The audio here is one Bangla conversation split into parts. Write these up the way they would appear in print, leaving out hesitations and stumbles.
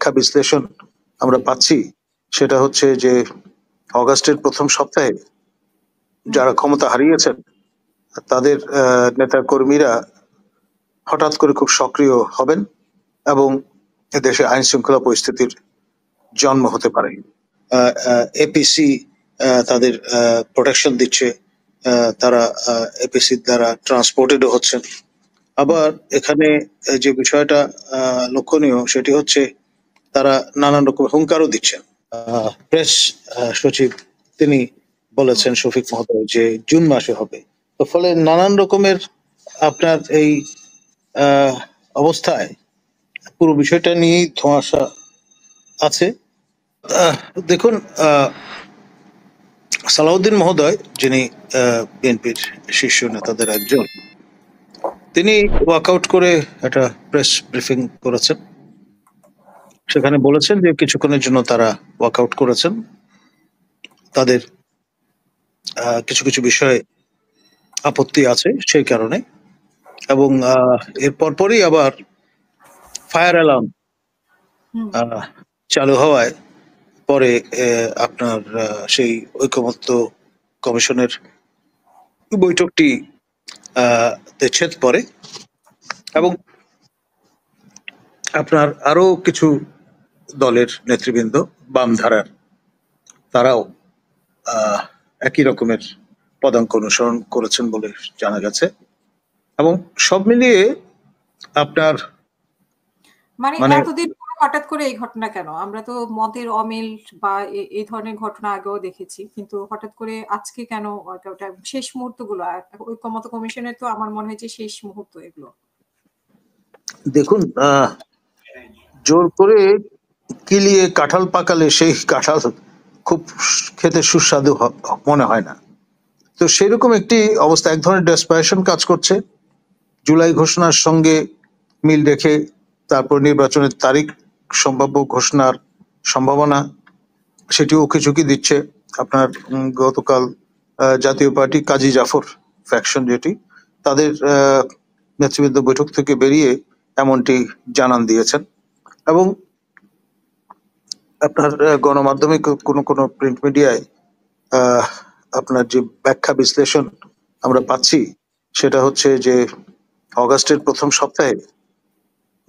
ব্যাখ্যা বিশ্লেষণ আমরা পাচ্ছি সেটা হচ্ছে যে অগাস্টের প্রথম সপ্তাহে যারা ক্ষমতা হারিয়েছেন তাদের নেতা কর্মীরা হঠাৎ করে খুব সক্রিয় হবেন এবং দেশে আইন শৃঙ্খলা পরিস্থিতির জন্ম হতে পারে। এপিসি তাদের প্রোটেকশন দিচ্ছে, তারা এপিসি দ্বারা ট্রান্সপোর্টেডও হচ্ছেন। আবার এখানে যে বিষয়টা লক্ষণীয় সেটি হচ্ছে তারা নানান রকম হুঙ্কারও দিচ্ছেন। প্রেস সচিব তিনি বলেছেন শফিক মহোদয় যে জুন মাসে হবে। তো ফলে নানান রকমের আপনার এই অবস্থায় পুরো বিষয়টা নিয়েই ধোঁয়াশা আছে। দেখুন, সালাউদ্দিন মহোদয় যিনি বিএনপির শীর্ষ নেতাদের একজন, তিনি ওয়াকআউট করে একটা প্রেস ব্রিফিং করেছেন। সেখানে বলেছেন যে কিছুক্ষণের জন্য তারা ওয়াকআউট করেছেন, তাদের কিছু কিছু বিষয়ে আপত্তি আছে সেই কারণে, এবং এর পরপরই আবার ফায়ার অ্যালার্ম চালু হওয়ায় পরে আপনার সেই ঐকমত্য কমিশনের বৈঠকটি ছেদ পড়ে এবং আপনার আরো কিছু দলের নেতৃবৃন্দ বাম ধারার তারাও একই রকমের পদাঙ্ক অনুসরণ করেছেন বলে জানা গেছে। এবং সব মিলিয়ে আপনার মানে এতদিন হঠাৎ করে এই ঘটনা কেন? আমরা তো মতের অমিল বা এই ধরনের ঘটনা আগেও দেখেছি, কিন্তু হঠাৎ করে আজকে কেন ওটা শেষ মুহূর্তগুলো? ঐকমত্য কমিশনের তো আমার মনে হয় যে শেষ মুহূর্ত এগুলো। দেখুন, জোর করে কিলিয়ে কাঁঠাল পাকালে সেই কাঁঠাল খুব খেতে সুস্বাদু মনে হয় না। তো সেরকম একটি অবস্থা, এক ধরনের ডেসপারেশন কাজ করছে। জুলাই ঘোষণার সঙ্গে মিল রেখে তারপর নির্বাচনের তারিখ সম্ভাব্য ঘোষণার সম্ভাবনা সেটিও উকিঝুঁকি দিচ্ছে। আপনার গতকাল জাতীয় পার্টি কাজী জাফর ফ্যাকশন যেটি, তাদের নেতৃবৃন্দ বৈঠক থেকে বেরিয়ে এমনটি জানান দিয়েছেন। এবং আপনার গণমাধ্যমে কোনো কোনো প্রিন্ট মিডিয়ায় আপনার যে ব্যাখ্যা বিশ্লেষণ আমরা পাচ্ছি সেটা হচ্ছে যে অগাস্টের প্রথম সপ্তাহে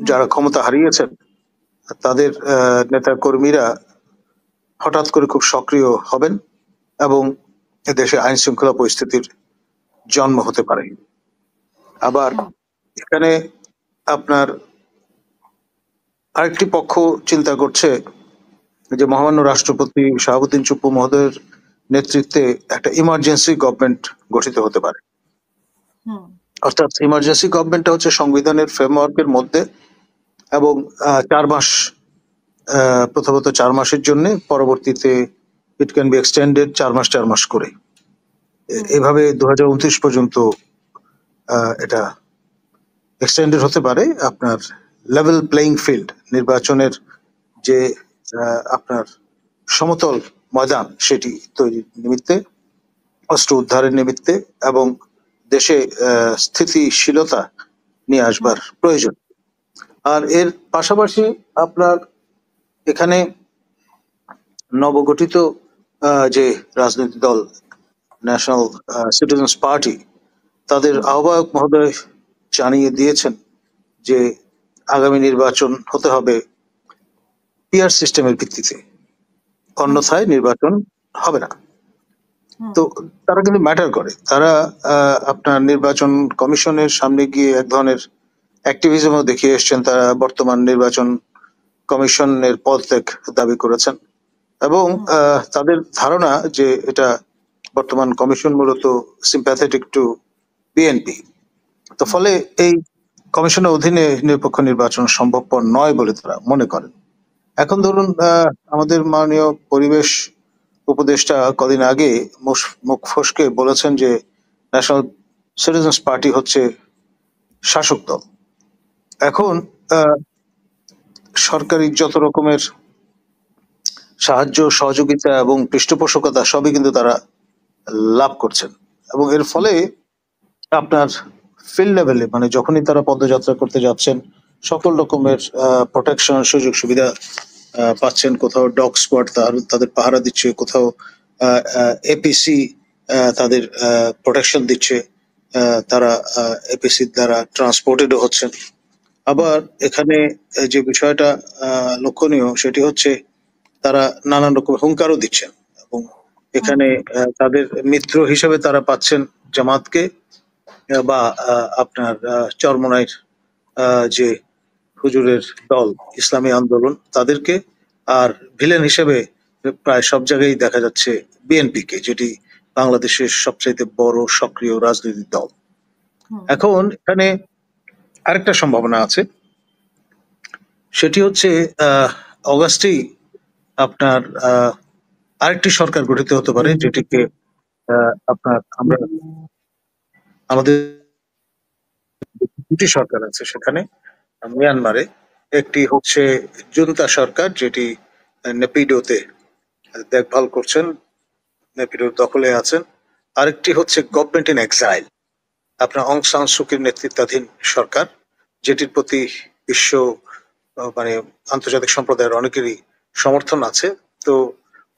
যারা ক্ষমতা হারিয়েছেন তাদের নেতা কর্মীরা হঠাৎ করে খুব সক্রিয় হবেন এবং দেশে আইন শৃঙ্খলা পরিস্থিতির জন্ম হতে পারে। আবার এখানে আপনার আরেকটি পক্ষ চিন্তা করছে যে মহামান্য রাষ্ট্রপতি শাহাবুদ্দিন চুপ্পু মহোদয়ের নেতৃত্বে একটা ইমার্জেন্সি গভর্নমেন্ট গঠিত হতে পারে। অর্থাৎ ইমার্জেন্সি গভর্নমেন্টটা হচ্ছে সংবিধানের ফ্রেমওয়ার্কের মধ্যে, এবং 4 মাস, প্রথমত 4 মাসের জন্য, পরবর্তীতে ইট ক্যান বি এক্সটেন্ডেড 4 মাস করে, এভাবে 2029 পর্যন্ত এটা এক্সটেন্ডেড হতে পারে। আপনার লেভেল প্লেইং ফিল্ড, নির্বাচনের যে আপনার সমতল ময়দান সেটি তৈরির নিমিত্তে, অস্ত্র উদ্ধারের নিমিত্তে এবং দেশে স্থিতিশীলতা নিয়ে আসবার প্রয়োজন। আর এর পাশাপাশি আপনার এখানে নবগঠিত যে রাজনৈতিক দল ন্যাশনাল সিটিজেন্স পার্টি, তাদের আহ্বায়ক মহোদয় জানিয়ে দিয়েছেন যে আগামী নির্বাচন হতে হবে পিয়ার সিস্টেমের ভিত্তিতে, অন্যথায় নির্বাচন হবে না। তো তারা কিন্তু ম্যাটার করে, তারা আপনার নির্বাচন কমিশনের সামনে গিয়ে এক ধরনের অ্যাক্টিভিজমও দেখিয়ে এসছেন। তারা বর্তমান নির্বাচন কমিশনের পদত্যাগ দাবি করেছেন এবং তাদের ধারণা যে এটা বর্তমান কমিশন মূলত সিম্প্যাথেটিক টু বিএনপি। তো ফলে এই কমিশনের অধীনে নিরপেক্ষ নির্বাচন সম্ভবপর নয় বলে তারা মনে করেন। এখন ধরুন, আমাদের মাননীয় পরিবেশ উপদেষ্টা কদিন আগে মুখ ফসকে বলেছেন যে ন্যাশনাল সিটিজেন্স পার্টি হচ্ছে শাসক দল। এখন সরকারি যত রকমের সাহায্য সহযোগিতা এবং পৃষ্ঠপোষকতা সবই কিন্তু তারা লাভ করছেন, এবং এর ফলে আপনার ফিল্ড লেভেলে, মানে যখনই তারা পদযাত্রা করতে যাচ্ছেন, সকল রকমের প্রোটেকশন সুযোগ সুবিধা পাচ্ছেন, কোথাও ডগ স্কোয়াড তাদের পাহারা দিচ্ছে, কোথাও এপিসি তাদের প্রোটেকশন দিচ্ছে, তারা এপিসি দ্বারা ট্রান্সপোর্টেডও হচ্ছেন। আবার এখানে যে বিষয়টা লক্ষণীয় সেটি হচ্ছে তারা নানান রকম হুঙ্কারও দিচ্ছেন, এবং এখানে তাদের মিত্র হিসেবে তারা পাচ্ছেন জামাতকে বা আপনার চরমনাইর যে হুজুরের দল ইসলামী আন্দোলন তাদেরকে, আর ভিলেন হিসেবে প্রায় সব জায়গায় দেখা যাচ্ছে বিএনপিকে, যেটি বাংলাদেশের সবচাইতে বড় সক্রিয় রাজনৈতিক দল। এখন এখানে আরেকটা সম্ভাবনা আছে, সেটি হচ্ছে অগাস্টেই আপনার আরেকটি সরকার গঠিত হতে পারে, যেটিকে আপনার আমাদের দুটি সরকার আছে সেখানে মিয়ানমারে। একটি হচ্ছে জুনতা সরকার, যেটি নেপিডোতে দেখভাল করছেন, নেপিডোর দখলে আছেন। আরেকটি হচ্ছে গভর্নমেন্ট ইন এক্সাইল, আপনার অং সান সুকির নেতৃত্বাধীন সরকার, যেটির প্রতি বিশ্ব মানে আন্তর্জাতিক সম্প্রদায়ের অনেকেরই সমর্থন আছে। তো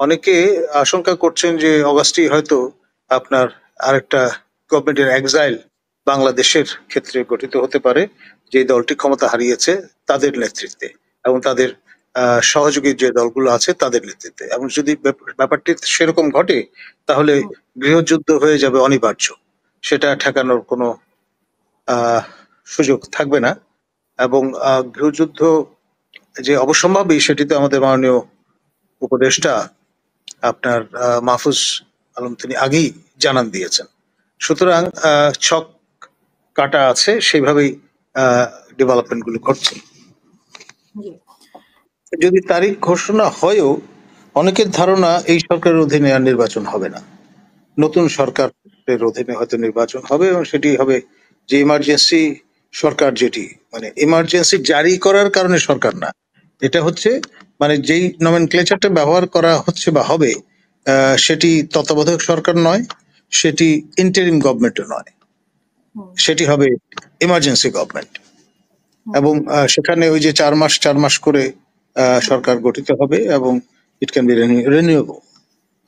অনেকে আশঙ্কা করছেন যে অগাস্টেই হয়তো আপনার আরেকটা গভর্নমেন্ট ইন এক্সাইল বাংলাদেশের ক্ষেত্রে গঠিত হতে পারে, যে দলটি ক্ষমতা হারিয়েছে তাদের নেতৃত্বে, এবং তাদের সহযোগী যে দলগুলো আছে তাদের নেতৃত্বে। এবং যদি ব্যাপারটি সেরকম ঘটে তাহলে গৃহযুদ্ধ হয়ে যাবে অনিবার্য, সেটা ঠেকানোর কোনো সুযোগ থাকবে না। এবং গৃহযুদ্ধ যে অবসম্ভাবী সেটি তো আমাদের মাননীয় উপদেষ্টা আপনার মাহফুজ আলম তিনি আগেই জানান দিয়েছেন। সুতরাং ছক কাটা আছে, সেইভাবেই ডেভেলপমেন্ট গুলো ঘটছে। যদি তারিখ ঘোষণা হয়ও অনেকের ধারণা এই সরকারের অধীনে আর নির্বাচন হবে না, নতুন সরকারের অধীনে হয়তো নির্বাচন হবে, এবং সেটি হবে যে ইমার্জেন্সি সরকার, যেটি মানে ইমার্জেন্সি জারি করার কারণে সরকার না, এটা হচ্ছে মানে যেই নমেনক্লেচারটা ব্যবহার করা হচ্ছে বা হবে সেটি তত্ত্বাবধায়ক সরকার নয়, সেটি ইন্টারিম গভর্নমেন্টও নয়, সেটি হবে ইমার্জেন্সি গভর্নমেন্ট। এবং সেখানে ওই যে 4 মাস করে সরকার গঠিত হবে, এবং ইট ক্যান বি রিনিউয়েবল।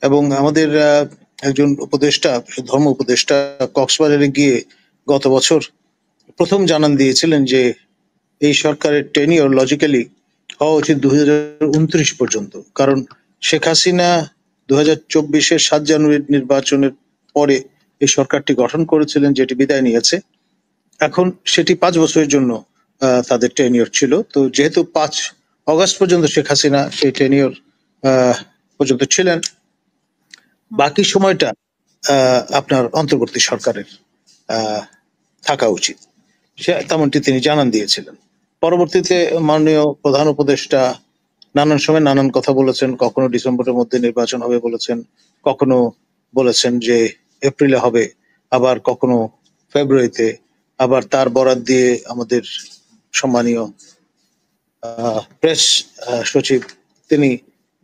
এবং আমাদের একজন উপদেষ্টা, ধর্ম উপদেষ্টা, কক্সবাজারে গিয়ে গত বছর প্রথম জানান দিয়েছিলেন যে এই সরকারের টেনিওর লজিক্যালি হওয়া উচিত 2029 পর্যন্ত, কারণ শেখ হাসিনা 2024-এর 7 জানুয়ারির নির্বাচনের পরে এই সরকারটি গঠন করেছিলেন, যেটি বিদায় নিয়েছে। এখন সেটি 5 বছরের জন্য তাদের টেনিওর ছিল। তো যেহেতু 5 অগাস্ট পর্যন্ত শেখ হাসিনা সেই টেনিওর পর্যন্ত ছিলেন, বাকি সময়টা আপনার অন্তর্বর্তী সরকারের থাকা উচিত, তেমনটি তিনি জানান দিয়েছিলেন। পরবর্তীতে মাননীয় প্রধান উপদেষ্টা নানান সময় নানান কথা বলেছেন, কখনো ডিসেম্বরের মধ্যে নির্বাচন হবে বলেছেন, কখনো বলেছেন যে এপ্রিলে হবে, আবার কখনো ফেব্রুয়ারিতে, আবার তার বরাত দিয়ে আমাদের সম্মানীয় প্রেস সচিব তিনি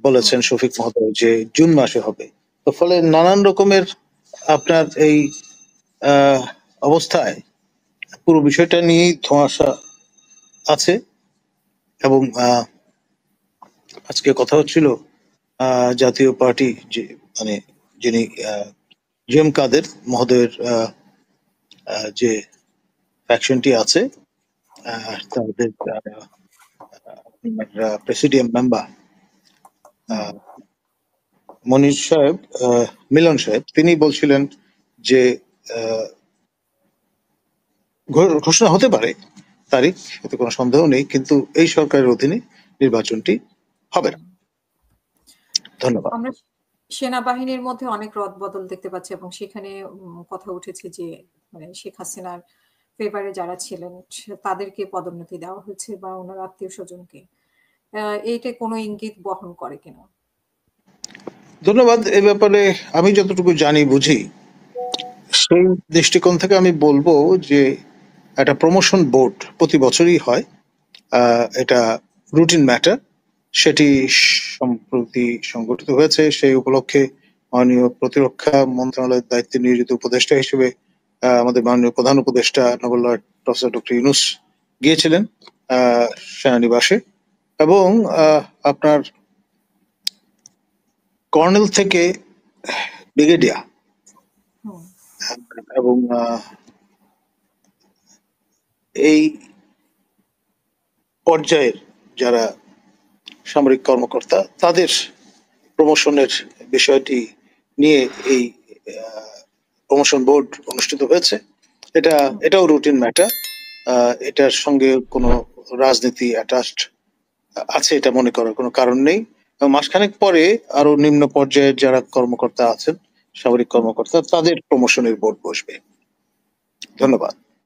বলেছেন, শফিক মহোদয়, যে জুন মাসে হবে। তো ফলে নানান রকমের আপনার এই অবস্থায় পুরো বিষয়টা নিয়েই ধোঁয়াশা আছে। এবং আজকে কথা হচ্ছিল জাতীয় পার্টি যে মানে যিনি জিএম কাদের মহোদয়ের যে ফ্যাকশনটি আছে, তাদের প্রেসিডিয়াম মেম্বার মনির সাহেব, মিলন সাহেব, তিনি বলছিলেন যে ঘোষণা হতে পারে তারিখ, এতে কোনো সন্দেহ নেই, কিন্তু এই সরকারের অধীনে নির্বাচনটি হবে না। ধন্যবাদ। আমরা সেনাবাহিনীর মধ্যে অনেক রদবদল দেখতে পাচ্ছি, এবং সেখানে কথা উঠেছে যে মানে শেখ হাসিনার ফেভারে যারা ছিলেন তাদেরকে পদোন্নতি দেওয়া হয়েছে বা ওনার আত্মীয় স্বজনকে। এইটা কোনো ইঙ্গিত বহন করে কিনা? ধন্যবাদ। এ ব্যাপারে আমি যতটুকু জানি বুঝি, সেই দৃষ্টিকোণ থেকে আমি বলবো যে একটা প্রমোশন বোর্ড প্রতি বছরই হয়, এটা রুটিন ম্যাটার, সেটি সম্প্রতি সংগঠিত হয়েছে। সেই উপলক্ষে মাননীয় প্রতিরক্ষা মন্ত্রণালয়ের দায়িত্বে নিয়োজিত উপদেষ্টা হিসেবে আমাদের মাননীয় প্রধান উপদেষ্টা নবুল্লাহ প্রফেসর ডক্টর ইউনুস গিয়েছিলেন সেনানিবাসে। এবং আপনার কর্নেল থেকে ব্রিগেডিয়ার এবং এই পর্যায়ের যারা সামরিক কর্মকর্তা তাদের প্রমোশনের বিষয়টি নিয়ে এই প্রমোশন বোর্ড অনুষ্ঠিত হয়েছে। এটাও রুটিন ম্যাটার, এটার সঙ্গে কোনো রাজনীতি অ্যাটাচড আছে এটা মনে করার কোনো কারণ নেই। মাসখানেক পরে আরো নিম্ন পর্যায়ের যারা কর্মকর্তা আছেন, সামরিক কর্মকর্তা, তাদের প্রমোশনের বোর্ড বসবে। ধন্যবাদ।